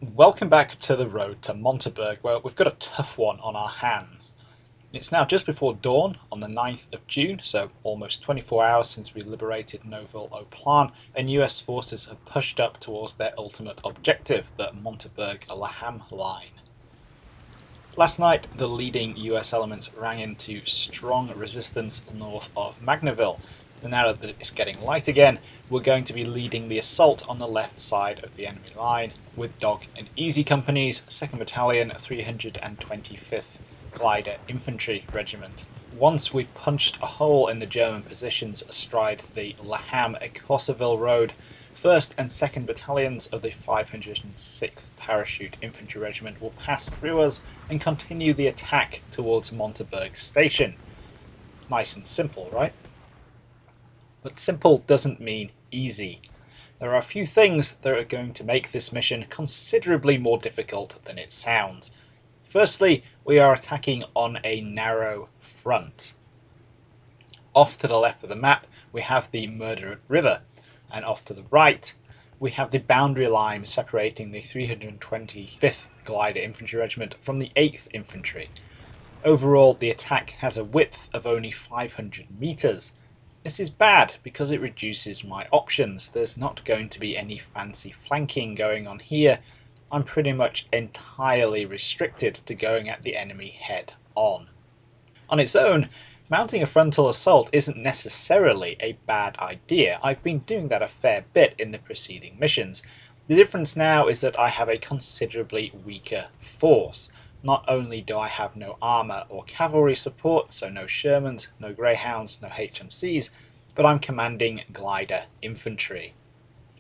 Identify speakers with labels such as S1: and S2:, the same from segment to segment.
S1: Welcome back to the road to Montebourg, where we've got a tough one on our hands. It's now just before dawn on the 9th of June, so almost 24 hours since we liberated Neuville-au-Plan, and US forces have pushed up towards their ultimate objective, the Montebourg-Laham line. Last night, the leading US elements ran into strong resistance north of Magneville. Now that it's getting light again, we're going to be leading the assault on the left side of the enemy line with Dog and Easy Companies, 2nd Battalion, 325th Glider Infantry Regiment. Once we've punched a hole in the German positions astride the Laham-Cosseville Road, 1st and 2nd Battalions of the 506th Parachute Infantry Regiment will pass through us and continue the attack towards Montebourg Station. Nice and simple, right? But simple doesn't mean easy. There are a few things that are going to make this mission considerably more difficult than it sounds. Firstly, we are attacking on a narrow front. Off to the left of the map, we have the Murderous River, and off to the right, we have the boundary line separating the 325th Glider Infantry Regiment from the 8th Infantry. Overall, the attack has a width of only 500 meters. This is bad because it reduces my options. There's not going to be any fancy flanking going on here. I'm pretty much entirely restricted to going at the enemy head on. On its own, mounting a frontal assault isn't necessarily a bad idea. I've been doing that a fair bit in the preceding missions. The difference now is that I have a considerably weaker force. Not only do I have no armour or cavalry support, so no Shermans, no Greyhounds, no HMCs, but I'm commanding Glider Infantry.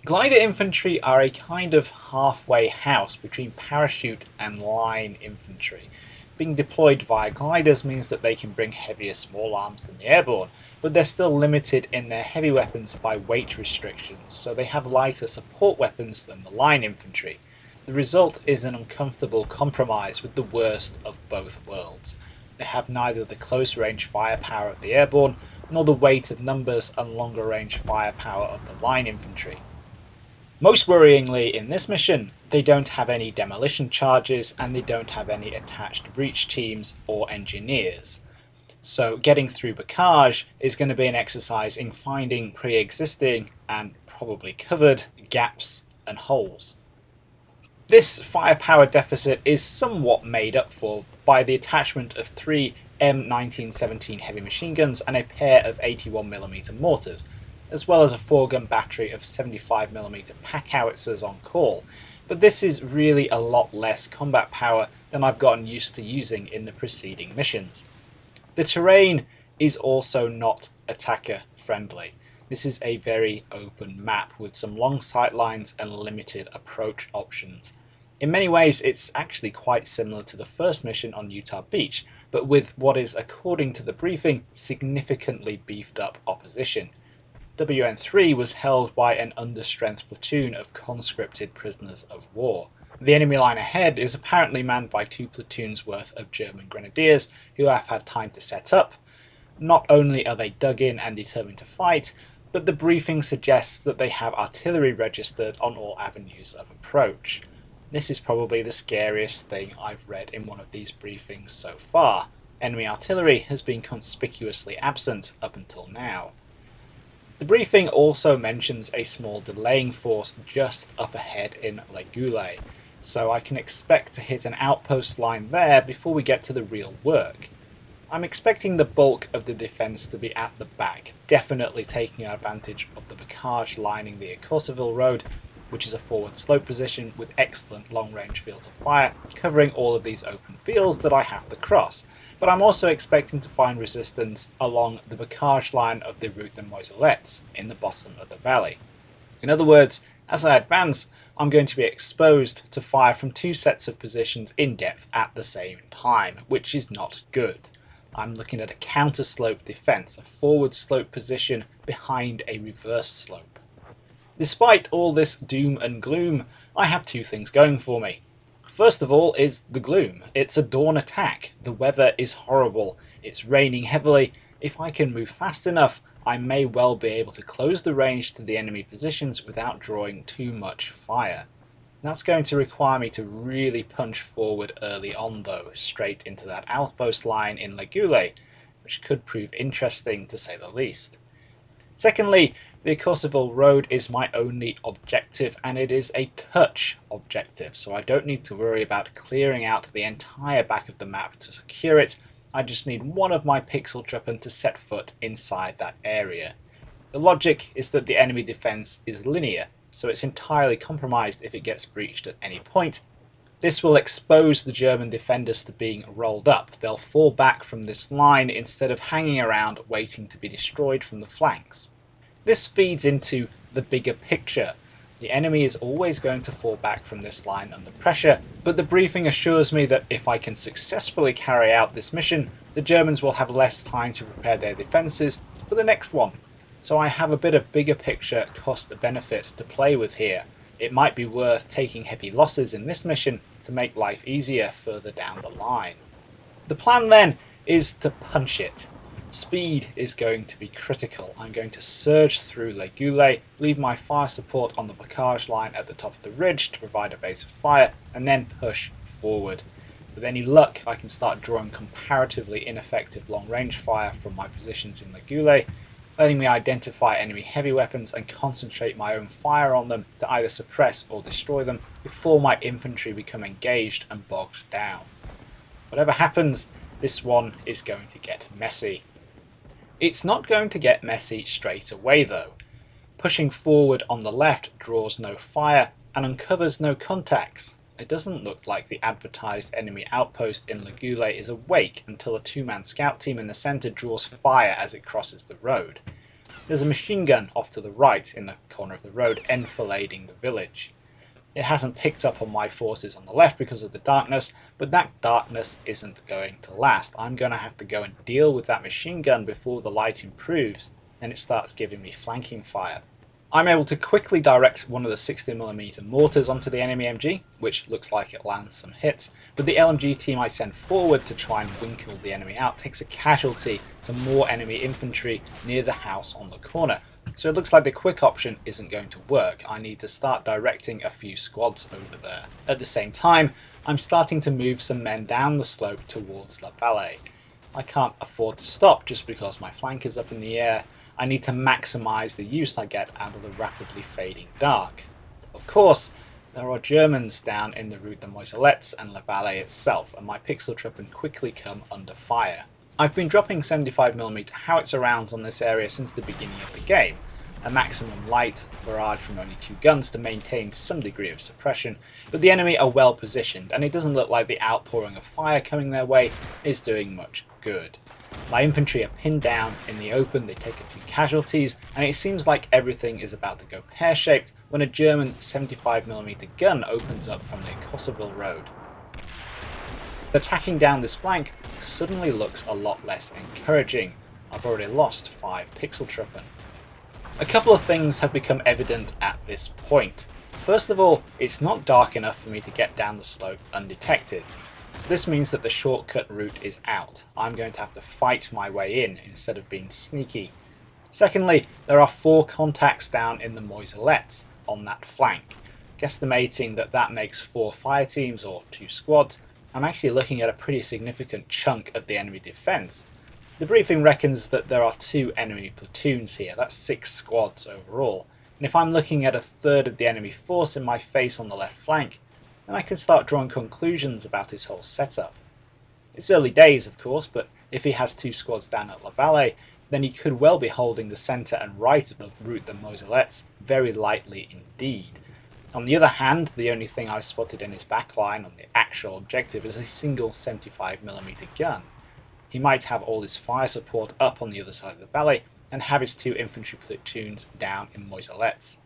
S1: Glider Infantry are a kind of halfway house between parachute and line infantry. Being deployed via gliders means that they can bring heavier small arms than the airborne, but they're still limited in their heavy weapons by weight restrictions, so they have lighter support weapons than the line infantry. The result is an uncomfortable compromise with the worst of both worlds. They have neither the close-range firepower of the airborne, nor the weight of numbers and longer-range firepower of the line infantry. Most worryingly in this mission, they don't have any demolition charges and they don't have any attached breach teams or engineers. So getting through Bocage is going to be an exercise in finding pre-existing and probably covered gaps and holes. This firepower deficit is somewhat made up for by the attachment of 3 M1917 heavy machine guns and a pair of 81mm mortars, as well as a 4-gun battery of 75mm pack howitzers on call, but this is really a lot less combat power than I've gotten used to using in the preceding missions. The terrain is also not attacker friendly. This is a very open map with some long sight lines and limited approach options. In many ways it's actually quite similar to the first mission on Utah Beach, but with what is, according to the briefing, significantly beefed up opposition. WN3 was held by an understrength platoon of conscripted prisoners of war. The enemy line ahead is apparently manned by 2 platoons worth of German grenadiers who have had time to set up. Not only are they dug in and determined to fight, but the briefing suggests that they have artillery registered on all avenues of approach. This is probably the scariest thing I've read in one of these briefings so far. Enemy artillery has been conspicuously absent up until now. The briefing also mentions a small delaying force just up ahead in Le Goulet, so I can expect to hit an outpost line there before we get to the real work. I'm expecting the bulk of the defence to be at the back, definitely taking advantage of the Bocage lining the Cosseville Road, which is a forward slope position with excellent long-range fields of fire, covering all of these open fields that I have to cross. But I'm also expecting to find resistance along the Bocage line of the Route des Moiselettes, in the bottom of the valley. In other words, as I advance, I'm going to be exposed to fire from 2 sets of positions in depth at the same time, which is not good. I'm looking at a counter-slope defence, a forward slope position behind a reverse slope. Despite all this doom and gloom, I have 2 things going for me. First of all is the gloom. It's a dawn attack. The weather is horrible. It's raining heavily. If I can move fast enough, I may well be able to close the range to the enemy positions without drawing too much fire. That's going to require me to really punch forward early on though, straight into that outpost line in Ligule, which could prove interesting to say the least. Secondly, the Kosovo Road is my only objective, and it is a touch objective, so I don't need to worry about clearing out the entire back of the map to secure it. I just need one of my pixel truppen to set foot inside that area. The logic is that the enemy defence is linear, so it's entirely compromised if it gets breached at any point. This will expose the German defenders to being rolled up. They'll fall back from this line instead of hanging around waiting to be destroyed from the flanks. This feeds into the bigger picture. The enemy is always going to fall back from this line under pressure, but the briefing assures me that if I can successfully carry out this mission, the Germans will have less time to prepare their defences for the next one. So I have a bit of bigger picture cost-benefit to play with here. It might be worth taking heavy losses in this mission to make life easier further down the line. The plan then is to punch it. Speed is going to be critical. I'm going to surge through Ligule, leave my fire support on the blockage line at the top of the ridge to provide a base of fire, and then push forward. With any luck, I can start drawing comparatively ineffective long-range fire from my positions in Ligule, letting me identify enemy heavy weapons and concentrate my own fire on them to either suppress or destroy them before my infantry become engaged and bogged down. Whatever happens, this one is going to get messy. It's not going to get messy straight away though. Pushing forward on the left draws no fire and uncovers no contacts. It doesn't look like the advertised enemy outpost in Ligule is awake until a two-man scout team in the centre draws fire as it crosses the road. There's a machine gun off to the right in the corner of the road enfilading the village. It hasn't picked up on my forces on the left because of the darkness, but that darkness isn't going to last. I'm going to have to go and deal with that machine gun before the light improves and it starts giving me flanking fire. I'm able to quickly direct one of the 60mm mortars onto the enemy MG, which looks like it lands some hits, but the LMG team I send forward to try and winkle the enemy out takes a casualty to more enemy infantry near the house on the corner. So it looks like the quick option isn't going to work. I need to start directing a few squads over there. At the same time, I'm starting to move some men down the slope towards La Vallée. I can't afford to stop just because my flank is up in the air. I need to maximise the use I get out of the rapidly fading dark. Of course, there are Germans down in the Route de Moiselettes and La Vallée itself, and my pixel truppen quickly come under fire. I've been dropping 75mm howitzer rounds on this area since the beginning of the game, a maximum light barrage from only 2 guns to maintain some degree of suppression, but the enemy are well positioned and it doesn't look like the outpouring of fire coming their way is doing much good. My infantry are pinned down in the open, they take a few casualties, and it seems like everything is about to go pear-shaped when a German 75mm gun opens up from the Kosovo Road. Attacking down this flank suddenly looks a lot less encouraging. I've already lost 5 pixel truppen. A couple of things have become evident at this point. First of all, it's not dark enough for me to get down the slope undetected. This means that the shortcut route is out. I'm going to have to fight my way in instead of being sneaky. Secondly, there are 4 contacts down in the Moiselettes on that flank. Guesstimating that that makes 4 fire teams or 2 squads, I'm actually looking at a pretty significant chunk of the enemy defence. The briefing reckons that there are 2 enemy platoons here, that's 6 squads overall, and if I'm looking at a third of the enemy force in my face on the left flank, then I can start drawing conclusions about his whole setup. It's early days of course, but if he has 2 squads down at La Vallée, then he could well be holding the centre and right of the Route de Moiselettes very lightly indeed. On the other hand, the only thing I've spotted in his backline on the actual objective is a single 75mm gun. He might have all his fire support up on the other side of the valley and have his 2 infantry platoons down in Moiselettes.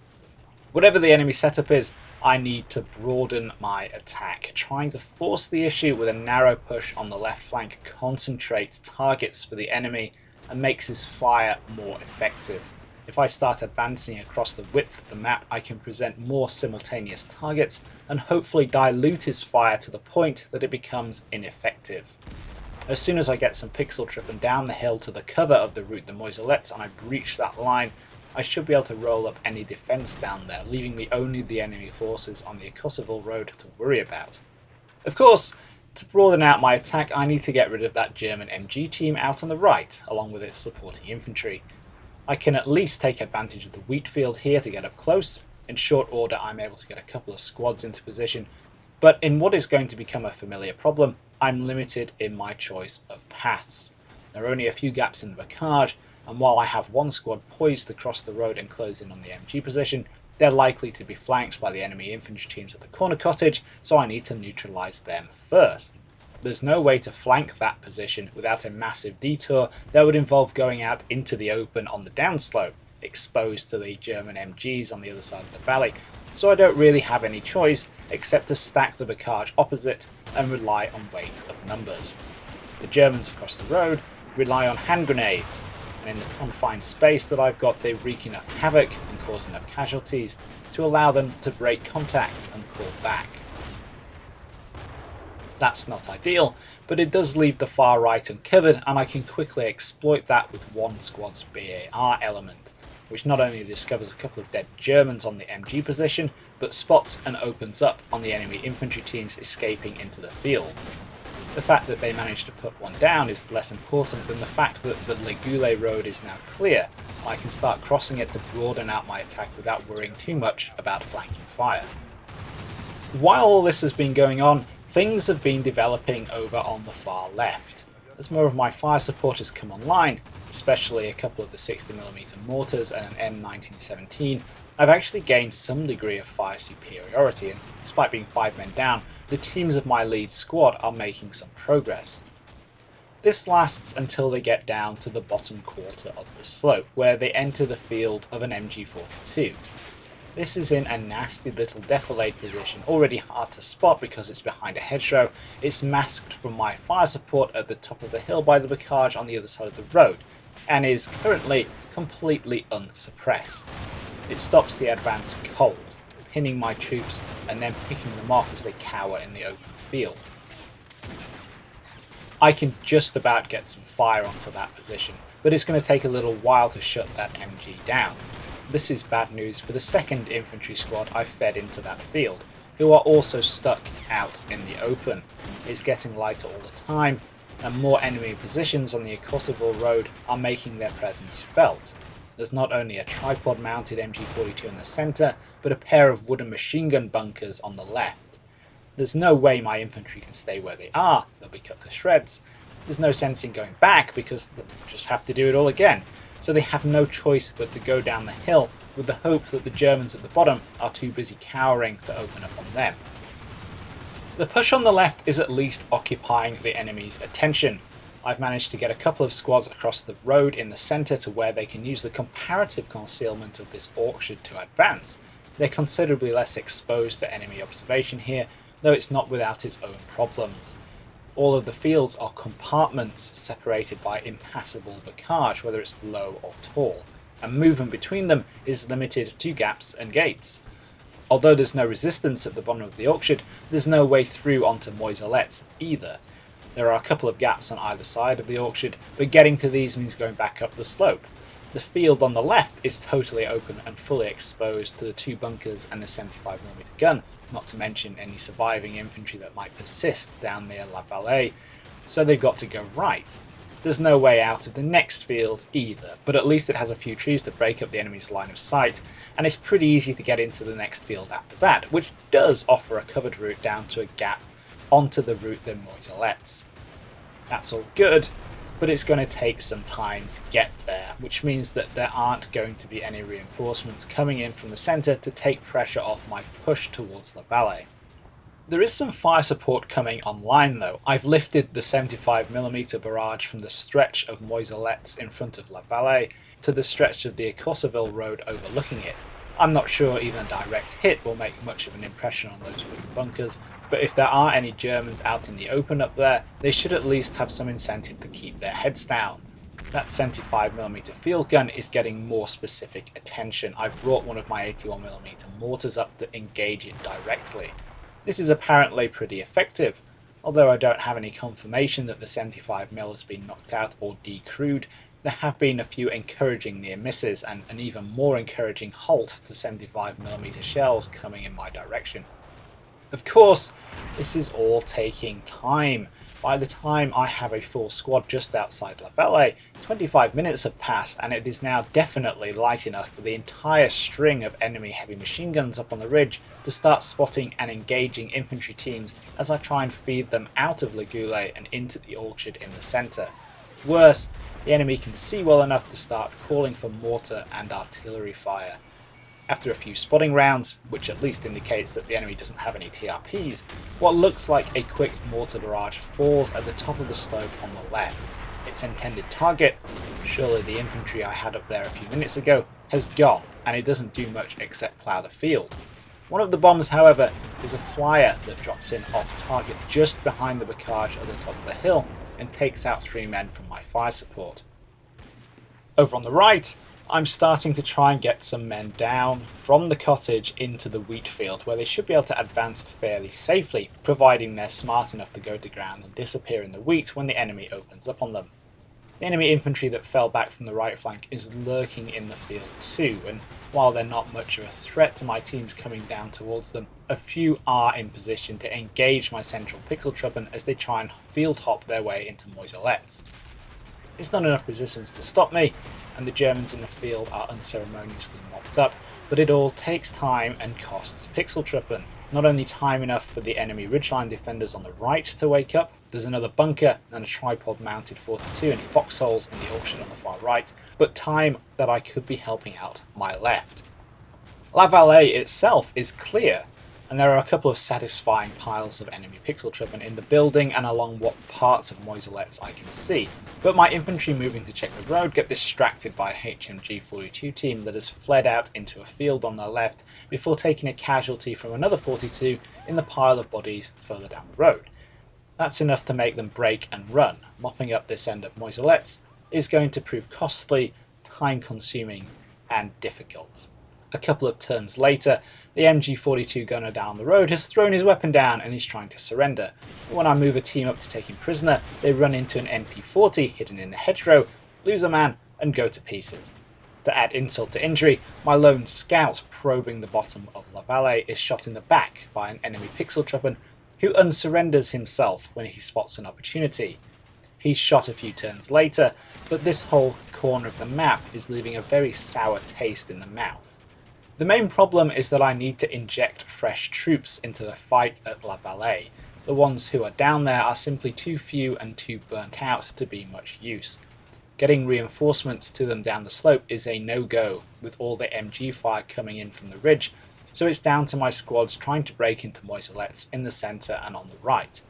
S1: Whatever the enemy setup is, I need to broaden my attack. Trying to force the issue with a narrow push on the left flank concentrates targets for the enemy and makes his fire more effective. If I start advancing across the width of the map, I can present more simultaneous targets and hopefully dilute his fire to the point that it becomes ineffective. As soon as I get some pixel truppen down the hill to the cover of the Route de Moiselettes and I breach that line, I should be able to roll up any defence down there, leaving me only the enemy forces on the Kosovo road to worry about. Of course, to broaden out my attack, I need to get rid of that German MG team out on the right, along with its supporting infantry. I can at least take advantage of the wheat field here to get up close. In short order, I'm able to get a couple of squads into position, but in what is going to become a familiar problem, I'm limited in my choice of paths. There are only a few gaps in the bocage, and while I have one squad poised to cross the road and close in on the MG position, they're likely to be flanked by the enemy infantry teams at the corner cottage, so I need to neutralise them first. There's no way to flank that position without a massive detour that would involve going out into the open on the downslope, exposed to the German MGs on the other side of the valley, so I don't really have any choice except to stack the bocage opposite and rely on weight of numbers. The Germans across the road rely on hand grenades, and in the confined space that I've got, they wreak enough havoc and cause enough casualties to allow them to break contact and pull back. That's not ideal, but it does leave the far right uncovered, and I can quickly exploit that with one squad's BAR element, which not only discovers a couple of dead Germans on the MG position, but spots and opens up on the enemy infantry teams escaping into the field. The fact that they managed to put one down is less important than the fact that the Ligule road is now clear. I can start crossing it to broaden out my attack without worrying too much about flanking fire. While all this has been going on, things have been developing over on the far left. As more of my fire support has come online, especially a couple of the 60mm mortars and an M1917, I've actually gained some degree of fire superiority, and despite being 5 men down, the teams of my lead squad are making some progress. This lasts until they get down to the bottom quarter of the slope, where they enter the field of an MG42. This is in a nasty little defilade position, already hard to spot because it's behind a hedgerow. It's masked from my fire support at the top of the hill by the bocage on the other side of the road, and is currently completely unsuppressed. It stops the advance cold, pinning my troops and then picking them off as they cower in the open field. I can just about get some fire onto that position, but it's going to take a little while to shut that MG down. This is bad news for the 2nd Infantry Squad I fed into that field, who are also stuck out in the open. It's getting lighter all the time, and more enemy positions on the Kosovo road are making their presence felt. There's not only a tripod-mounted MG42 in the centre, but a pair of wooden machine gun bunkers on the left. There's no way my infantry can stay where they are, they'll be cut to shreds. There's no sense in going back because they'll just have to do it all again, so they have no choice but to go down the hill with the hope that the Germans at the bottom are too busy cowering to open up on them. The push on the left is at least occupying the enemy's attention. I've managed to get a couple of squads across the road in the centre to where they can use the comparative concealment of this orchard to advance. They're considerably less exposed to enemy observation here, though it's not without its own problems. All of the fields are compartments separated by impassable bocage, whether it's low or tall, and movement between them is limited to gaps and gates. Although there's no resistance at the bottom of the orchard, there's no way through onto moiselets either. There are a couple of gaps on either side of the orchard, but getting to these means going back up the slope. The field on the left is totally open and fully exposed to the 2 bunkers and the 75mm gun, not to mention any surviving infantry that might persist down near La Vallée, so they've got to go right. There's no way out of the next field either, but at least it has a few trees that break up the enemy's line of sight, and it's pretty easy to get into the next field after that, which does offer a covered route down to a gap onto the route than moiselets. That's all good, but it's going to take some time to get there, which means that there aren't going to be any reinforcements coming in from the centre to take pressure off my push towards La Vallée. There is some fire support coming online though. I've lifted the 75mm barrage from the stretch of moiselets in front of La Vallée to the stretch of the Kosovo road overlooking it. I'm not sure even a direct hit will make much of an impression on those wooden bunkers, but if there are any Germans out in the open up there, they should at least have some incentive to keep their heads down. That 75mm field gun is getting more specific attention. I've brought one of my 81mm mortars up to engage it directly. This is apparently pretty effective, although I don't have any confirmation that the 75mm has been knocked out or decrewed. there have been a few encouraging near misses and an even more encouraging halt to 75mm shells coming in my direction. Of course, this is all taking time. By the time I have a full squad just outside La Vallée, 25 minutes have passed and it is now definitely light enough for the entire string of enemy heavy machine guns up on the ridge to start spotting and engaging infantry teams as I try and feed them out of La Goulet and into the orchard in the centre. Worse, the enemy can see well enough to start calling for mortar and artillery fire. After a few spotting rounds, which at least indicates that the enemy doesn't have any TRPs, what looks like a quick mortar barrage falls at the top of the slope on the left. Its intended target, surely the infantry I had up there a few minutes ago, has gone, and it doesn't do much except plough the field. One of the bombs, however, is a flyer that drops in off target just behind the bocage at the top of the hill and takes out 3 men from my fire support. Over on the right, I'm starting to try and get some men down from the cottage into the wheat field where they should be able to advance fairly safely, providing they're smart enough to go to ground and disappear in the wheat when the enemy opens up on them. The enemy infantry that fell back from the right flank is lurking in the field too, and while they're not much of a threat to my teams coming down towards them, a few are in position to engage my central pixel as they try and field hop their way into Moiselets. It's not enough resistance to stop me, and the Germans in the field are unceremoniously mopped up, but it all takes time and costs Pixeltruppen. Not only time enough for the enemy ridgeline defenders on the right to wake up, there's another bunker and a tripod mounted 42 and foxholes in the orchard on the far right, but time that I could be helping out my left. La Vallée itself is clear, and there are a couple of satisfying piles of enemy Pixeltruppen in the building and along what parts of Moiselets I can see, but my infantry moving to check the road get distracted by a HMG 42 team that has fled out into a field on their left before taking a casualty from another 42 in the pile of bodies further down the road. That's enough to make them break and run. Mopping up this end of Moiselets is going to prove costly, time consuming and difficult. A couple of turns later, the MG42 gunner down the road has thrown his weapon down and is trying to surrender. When I move a team up to take him prisoner, they run into an MP40 hidden in the hedgerow, lose a man and go to pieces. To add insult to injury, my lone scout probing the bottom of La Vallée is shot in the back by an enemy Pixeltruppen who unsurrenders himself when he spots an opportunity. He's shot a few turns later, but this whole corner of the map is leaving a very sour taste in the mouth. The main problem is that I need to inject fresh troops into the fight at La Vallée. The ones who are down there are simply too few and too burnt out to be much use. Getting reinforcements to them down the slope is a no-go, with all the MG fire coming in from the ridge, so it's down to my squads trying to break into Moiselets in the centre and on the right.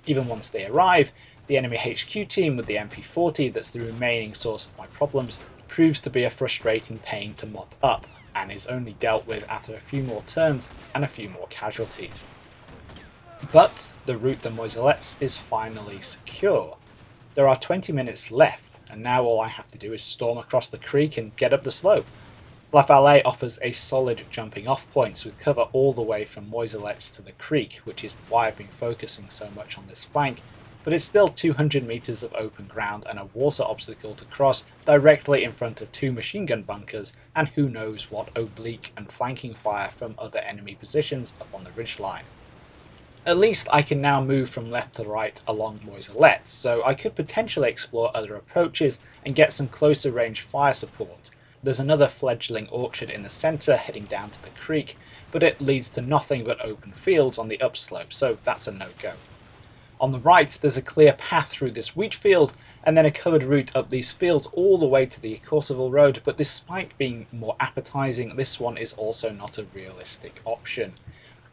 S1: Even once they arrive, the enemy HQ team with the MP40 that's the remaining source of my problems proves to be a frustrating pain to mop up, and is only dealt with after a few more turns and a few more casualties. But the route to Moiselets is finally secure. There are 20 minutes left, and now all I have to do is storm across the creek and get up the slope. La Vallée offers a solid jumping off points with cover all the way from Moiselets to the creek, which is why I've been focusing so much on this flank, but it's still 200 metres of open ground and a water obstacle to cross directly in front of 2 machine gun bunkers and who knows what oblique and flanking fire from other enemy positions up on the ridgeline. At least I can now move from left to right along Moiselets, so I could potentially explore other approaches and get some closer range fire support. There's another fledgling orchard in the centre heading down to the creek, but it leads to nothing but open fields on the upslope, so that's a no-go. On the right, there's a clear path through this wheat field, and then a covered route up these fields all the way to the Courceville Road, but despite being more appetising, this one is also not a realistic option.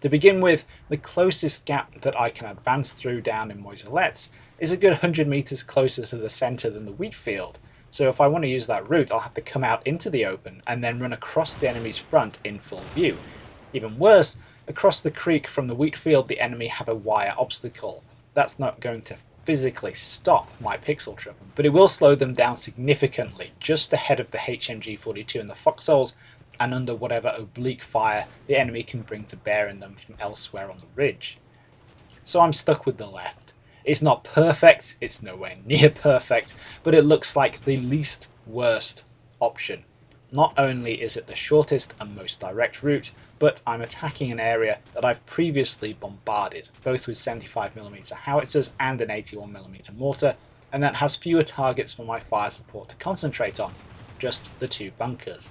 S1: To begin with, the closest gap that I can advance through down in Moiselets is a good 100 metres closer to the centre than the wheat field, so if I want to use that route I'll have to come out into the open and then run across the enemy's front in full view. Even worse, across the creek from the wheat field the enemy have a wire obstacle. That's not going to physically stop my Pixeltruppen, but it will slow them down significantly just ahead of the HMG 42 and the foxholes, and under whatever oblique fire the enemy can bring to bear in them from elsewhere on the ridge. So I'm stuck with the left. It's not perfect, it's nowhere near perfect, but it looks like the least worst option. Not only is it the shortest and most direct route, but I'm attacking an area that I've previously bombarded, both with 75mm howitzers and an 81mm mortar, and that has fewer targets for my fire support to concentrate on, just the 2 bunkers.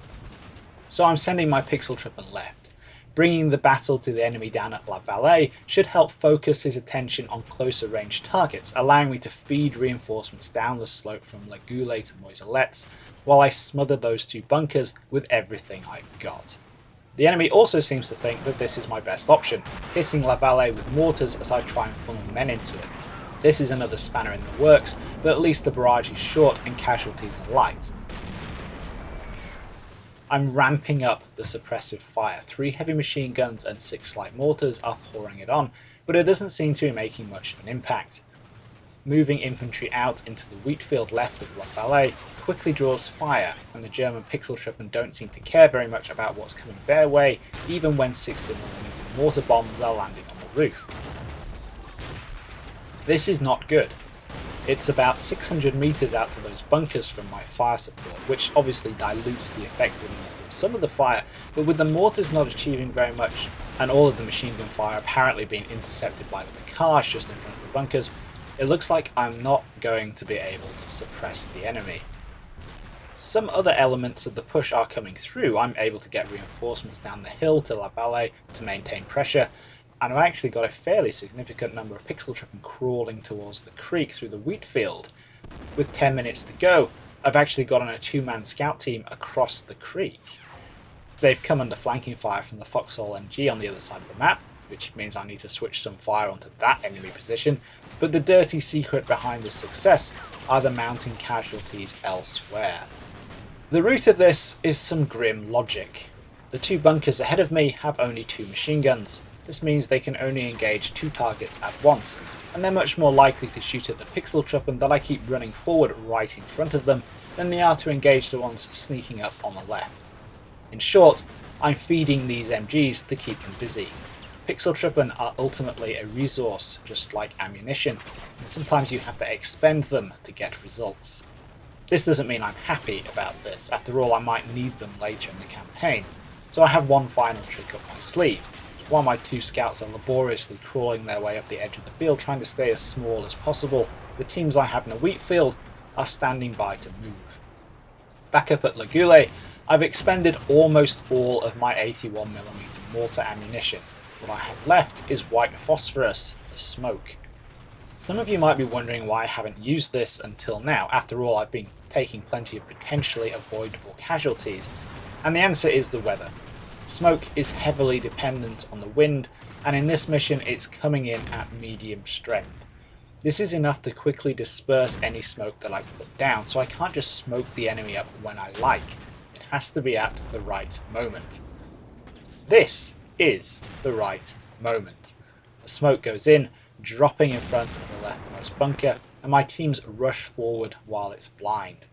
S1: So I'm sending my pixel truppen left. Bringing the battle to the enemy down at La Vallee should help focus his attention on closer range targets, allowing me to feed reinforcements down the slope from La Goulet to Moiselettes, while I smother those 2 bunkers with everything I've got. The enemy also seems to think that this is my best option, hitting La Vallee with mortars as I try and funnel men into it. This is another spanner in the works, but at least the barrage is short and casualties are light. I'm ramping up the suppressive fire. 3 heavy machine guns and 6 light mortars are pouring it on, but it doesn't seem to be making much of an impact. Moving infantry out into the wheat field left of La Vallee quickly draws fire, and the German pixel truppen don't seem to care very much about what's coming their way, even when 60mm mortar bombs are landing on the roof. This is not good. It's about 600 metres out to those bunkers from my fire support, which obviously dilutes the effectiveness of some of the fire, but with the mortars not achieving very much and all of the machine gun fire apparently being intercepted by the barrage just in front of the bunkers, it looks like I'm not going to be able to suppress the enemy. Some other elements of the push are coming through. I'm able to get reinforcements down the hill to La Vallee to maintain pressure, and I've actually got a fairly significant number of pixel truppen crawling towards the creek through the wheat field. With 10 minutes to go, I've actually got on a 2-man scout team across the creek. They've come under flanking fire from the Foxhole MG on the other side of the map, which means I need to switch some fire onto that enemy position, but the dirty secret behind this success are the mounting casualties elsewhere. The root of this is some grim logic. The 2 bunkers ahead of me have only 2 machine guns. This means they can only engage 2 targets at once, and they're much more likely to shoot at the pixel truppen that I keep running forward right in front of them than they are to engage the ones sneaking up on the left. In short, I'm feeding these MGs to keep them busy. Pixel truppen are ultimately a resource, just like ammunition, and sometimes you have to expend them to get results. This doesn't mean I'm happy about this. After all, I might need them later in the campaign, so I have one final trick up my sleeve. While my 2 scouts are laboriously crawling their way up the edge of the field trying to stay as small as possible, the teams I have in a wheat field are standing by to move. Back up at La Goulet, I've expended almost all of my 81mm mortar ammunition. What I have left is white phosphorus for smoke. Some of you might be wondering why I haven't used this until now. After all, I've been taking plenty of potentially avoidable casualties, and the answer is the weather. Smoke is heavily dependent on the wind, and in this mission it's coming in at medium strength. This is enough to quickly disperse any smoke that I put down, so I can't just smoke the enemy up when I like. It has to be at the right moment. This is the right moment. The smoke goes in, dropping in front of the leftmost bunker, and my teams rush forward while it's blind.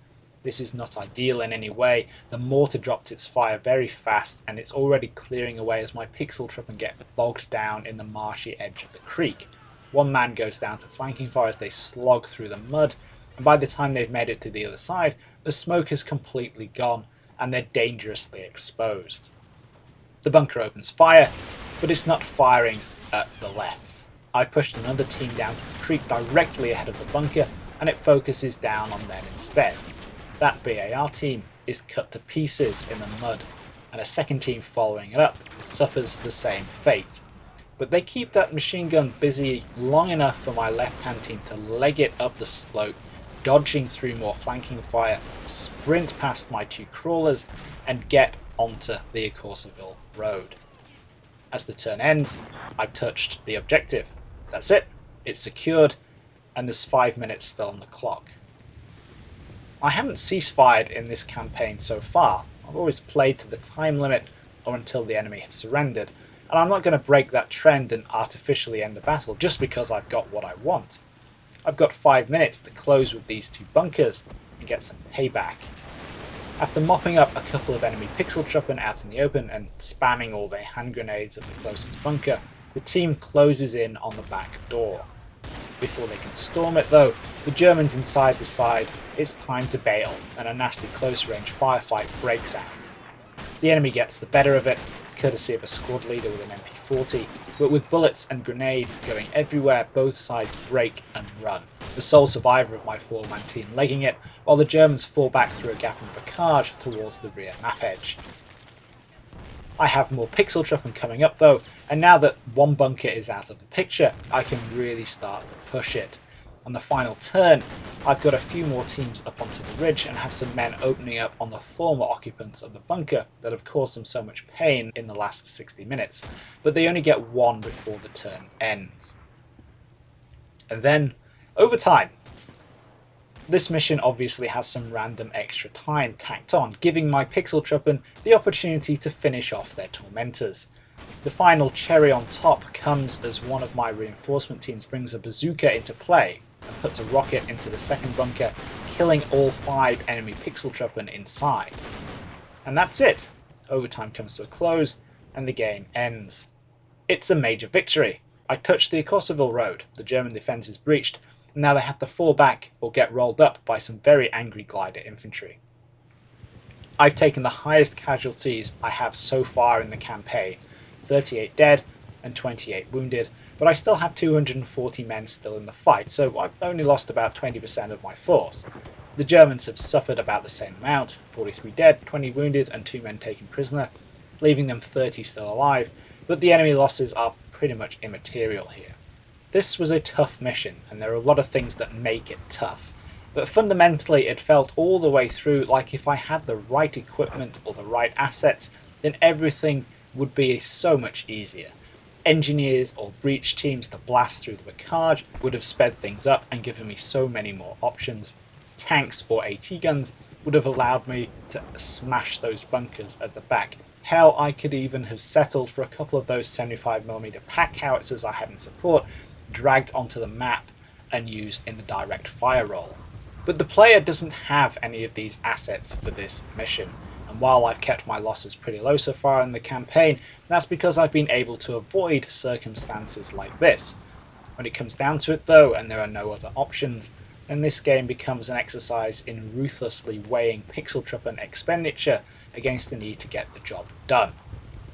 S1: This is not ideal in any way. The mortar dropped its fire very fast, and it's already clearing away as my pixel truppen get bogged down in the marshy edge of the creek. 1 man goes down to flanking fire as they slog through the mud, and by the time they've made it to the other side, the smoke is completely gone, and they're dangerously exposed. The bunker opens fire, but it's not firing at the left. I've pushed another team down to the creek directly ahead of the bunker, and it focuses down on them instead. That BAR team is cut to pieces in the mud, and a second team following it up suffers the same fate. But they keep that machine gun busy long enough for my left-hand team to leg it up the slope, dodging through more flanking fire, sprint past my 2 crawlers, and get onto the Courceville road. As the turn ends, I've touched the objective. That's it, it's secured, and there's 5 minutes still on the clock. I haven't ceasefired in this campaign so far. I've always played to the time limit or until the enemy have surrendered, and I'm not going to break that trend and artificially end the battle just because I've got what I want. I've got 5 minutes to close with these 2 bunkers and get some payback. After mopping up a couple of enemy pixel truppen out in the open and spamming all their hand grenades at the closest bunker, the team closes in on the back door. Before they can storm it though, the Germans inside decide it's time to bail, and a nasty close-range firefight breaks out. The enemy gets the better of it, courtesy of a squad leader with an MP40, but with bullets and grenades going everywhere, both sides break and run, the sole survivor of my 4-man team legging it, while the Germans fall back through a gap in bocage towards the rear map edge. I have more pixel truppen coming up though, and now that one bunker is out of the picture, I can really start to push it. On the final turn, I've got a few more teams up onto the ridge and have some men opening up on the former occupants of the bunker that have caused them so much pain in the last 60 minutes, but they only get one before the turn ends. And then, overtime. This mission obviously has some random extra time tacked on, giving my pixel truppen the opportunity to finish off their tormentors. The final cherry on top comes as one of my reinforcement teams brings a bazooka into play and puts a rocket into the second bunker, killing all 5 enemy pixel truppen inside. And that's it. Overtime comes to a close and the game ends. It's a major victory. I touched the Courceville road, the German defence is breached, and now they have to fall back or get rolled up by some very angry glider infantry. I've taken the highest casualties I have so far in the campaign, 38 dead and 28 wounded, but I still have 240 men still in the fight, so I've only lost about 20% of my force. The Germans have suffered about the same amount, 43 dead, 20 wounded and 2 men taken prisoner, leaving them 30 still alive, but the enemy losses are pretty much immaterial here. This was a tough mission, and there are a lot of things that make it tough, but fundamentally it felt all the way through like if I had the right equipment or the right assets, then everything would be so much easier. Engineers or breach teams to blast through the bocage would have sped things up and given me so many more options. Tanks or AT guns would have allowed me to smash those bunkers at the back. Hell, I could even have settled for a couple of those 75mm pack howitzers I had in support, dragged onto the map and used in the direct fire role. But the player doesn't have any of these assets for this mission, and while I've kept my losses pretty low so far in the campaign, that's because I've been able to avoid circumstances like this. When it comes down to it though, and there are no other options, then this game becomes an exercise in ruthlessly weighing pixel truppen expenditure against the need to get the job done.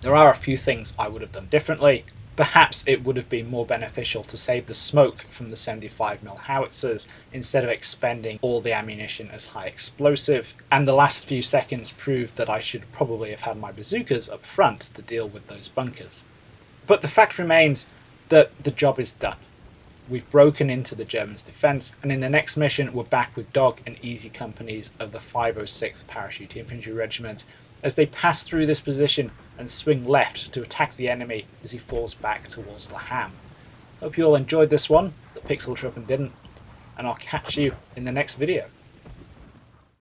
S1: There are a few things I would have done differently. Perhaps it would have been more beneficial to save the smoke from the 75mm howitzers instead of expending all the ammunition as high explosive, and the last few seconds proved that I should probably have had my bazookas up front to deal with those bunkers. But the fact remains that the job is done. We've broken into the Germans' defence, and in the next mission we're back with dog and easy companies of the 506th Parachute Infantry Regiment as they pass through this position and swing left to attack the enemy as he falls back towards the Ham. Hope you all enjoyed this one, the Pixel Truppen didn't, and I'll catch you in the next video.